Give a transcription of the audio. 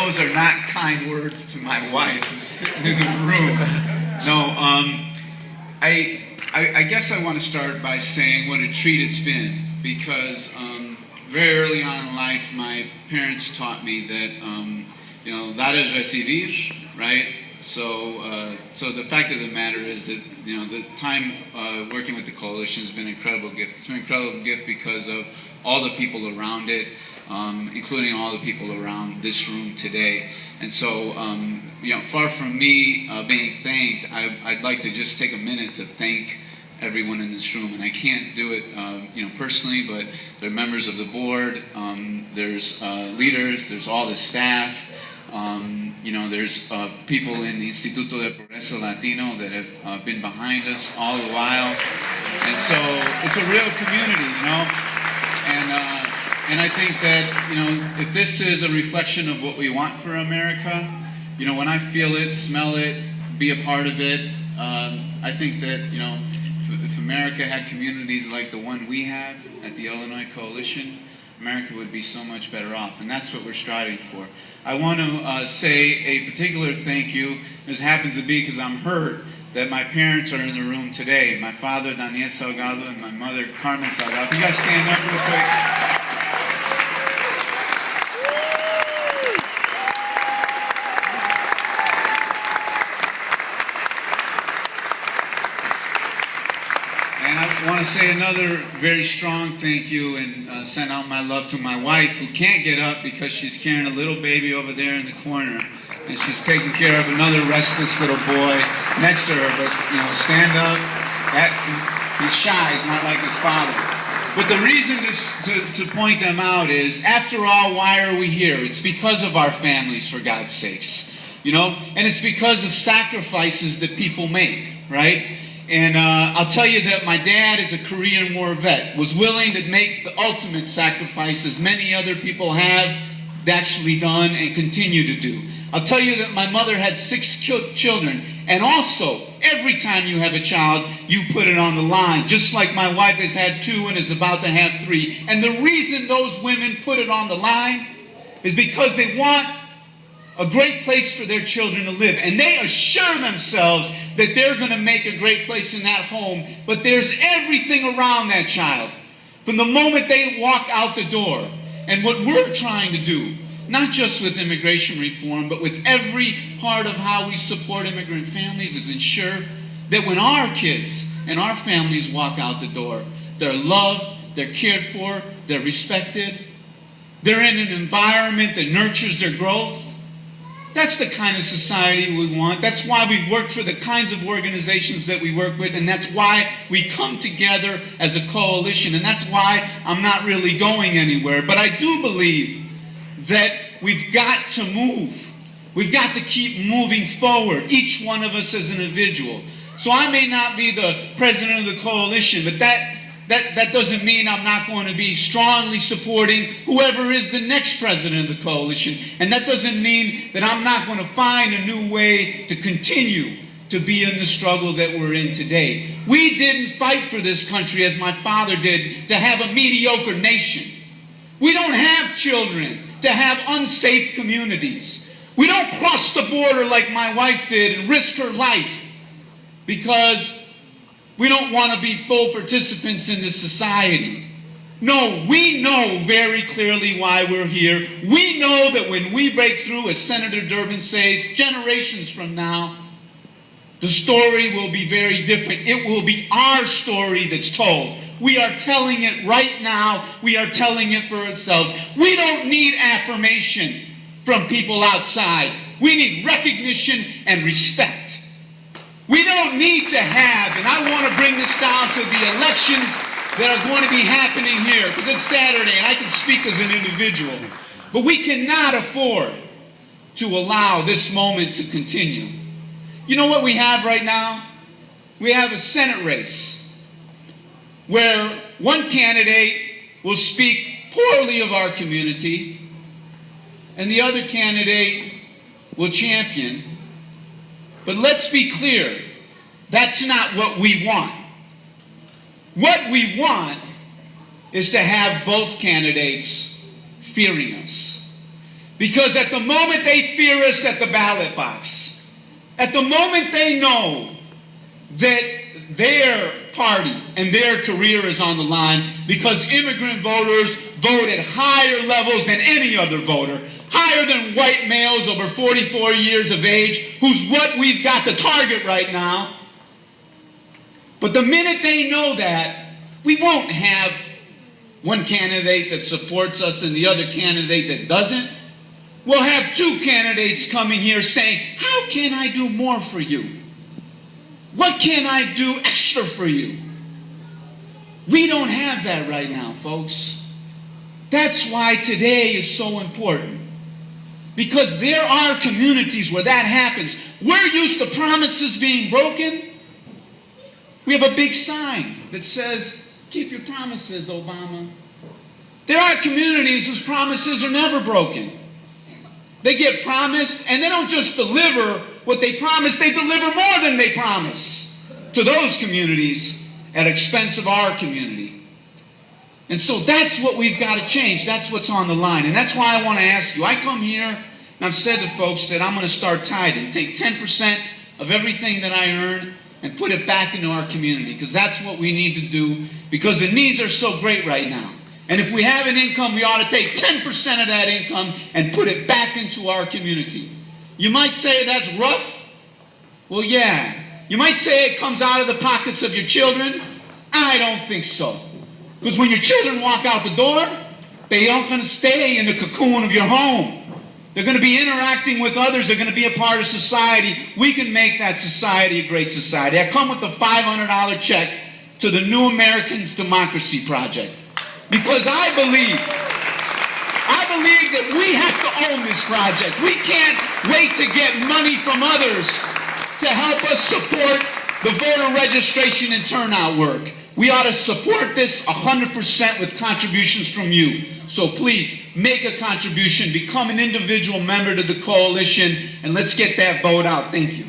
those are not kind words to my wife who's sitting in the room. No, I guess I want to start by saying what a treat it's been, because very early on in life, my parents taught me that, dar es recibir, right? So the fact of the matter is that, the time working with the coalition has been an incredible gift. It's been an incredible gift because of all the people around it, including all the people around this room today. And so, far from me being thanked, I'd like to just take a minute to thank everyone in this room. And I can't do it, personally, but there are members of the board, there's leaders, there's all the staff, there's people in the Instituto de Progreso Latino that have been behind us all the while. And so it's a real community, And I think that, if this is a reflection of what we want for America, when I feel it, smell it, be a part of it, I think that, if America had communities like the one we have at the Illinois Coalition, America would be so much better off, and that's what we're striving for. I want to say a particular thank you. This happens to be because I'm hurt that my parents are in the room today. My father, Juan Salgado, and my mother, Carmen Salgado. Can you guys stand up real quick? I want to say another very strong thank you and send out my love to my wife, who can't get up because she's carrying a little baby over there in the corner, and she's taking care of another restless little boy next to her. But stand up. He's shy. He's not like his father. But the reason to point them out is, after all, why are we here? It's because of our families, for God's sakes, and it's because of sacrifices that people make, right? And I'll tell you that my dad is a Korean War vet, was willing to make the ultimate sacrifice, as many other people have actually done and continue to do. I'll tell you that my mother had 6 children, and also, every time you have a child, you put it on the line, just like my wife has had 2 and is about to have 3. And the reason those women put it on the line is because they want a great place for their children to live. And they assure themselves that they're going to make a great place in that home. But there's everything around that child from the moment they walk out the door. And what we're trying to do, not just with immigration reform, but with every part of how we support immigrant families, is ensure that when our kids and our families walk out the door, they're loved, they're cared for, they're respected, they're in an environment that nurtures their growth. That's the kind of society we want. That's why we work for the kinds of organizations that we work with, and that's why we come together as a coalition, and that's why I'm not really going anywhere. But I do believe that we've got to move. We've got to keep moving forward, each one of us as an individual. So I may not be the president of the coalition, but that doesn't mean I'm not going to be strongly supporting whoever is the next president of the coalition. And that doesn't mean that I'm not going to find a new way to continue to be in the struggle that we're in today. We didn't fight for this country, as my father did, to have a mediocre nation. We don't have children to have unsafe communities. We don't cross the border like my wife did and risk her life because we don't want to be full participants in this society. No, we know very clearly why we're here. We know that when we break through, as Senator Durbin says, generations from now, the story will be very different. It will be our story that's told. We are telling it right now. We are telling it for ourselves. We don't need affirmation from people outside. We need recognition and respect. We don't need to have, and I want to bring this down to the elections that are going to be happening here, because it's Saturday and I can speak as an individual. But we cannot afford to allow this moment to continue. You know what we have right now? We have a Senate race where one candidate will speak poorly of our community and the other candidate will champion. But let's be clear, that's not what we want. What we want is to have both candidates fearing us. Because at the moment they fear us at the ballot box, at the moment they know that their party and their career is on the line, because immigrant voters vote at higher levels than any other voter, higher than white males over 44 years of age, who's what we've got to target right now. But the minute they know that, we won't have one candidate that supports us and the other candidate that doesn't. We'll have two candidates coming here saying, how can I do more for you? What can I do extra for you? We don't have that right now, folks. That's why today is so important. Because there are communities where that happens. We're used to promises being broken. We have a big sign that says, keep your promises, Obama. There are communities whose promises are never broken. They get promised, and they don't just deliver what they promise, they deliver more than they promise to those communities at expense of our community. And so that's what we've got to change. That's what's on the line. And that's why I want to ask you. I come here, and I've said to folks that I'm going to start tithing. Take 10% of everything that I earn and put it back into our community, because that's what we need to do, because the needs are so great right now. And if we have an income, we ought to take 10% of that income and put it back into our community. You might say that's rough. Well, yeah. You might say it comes out of the pockets of your children. I don't think so. Because when your children walk out the door, they aren't going to stay in the cocoon of your home. They're going to be interacting with others. They're going to be a part of society. We can make that society a great society. I come with a $500 check to the New American Democracy Project. Because I believe that we have to own this project. We can't wait to get money from others to help us support the voter registration and turnout work. We ought to support this 100% with contributions from you. So please, make a contribution, become an individual member to the coalition, and let's get that vote out. Thank you.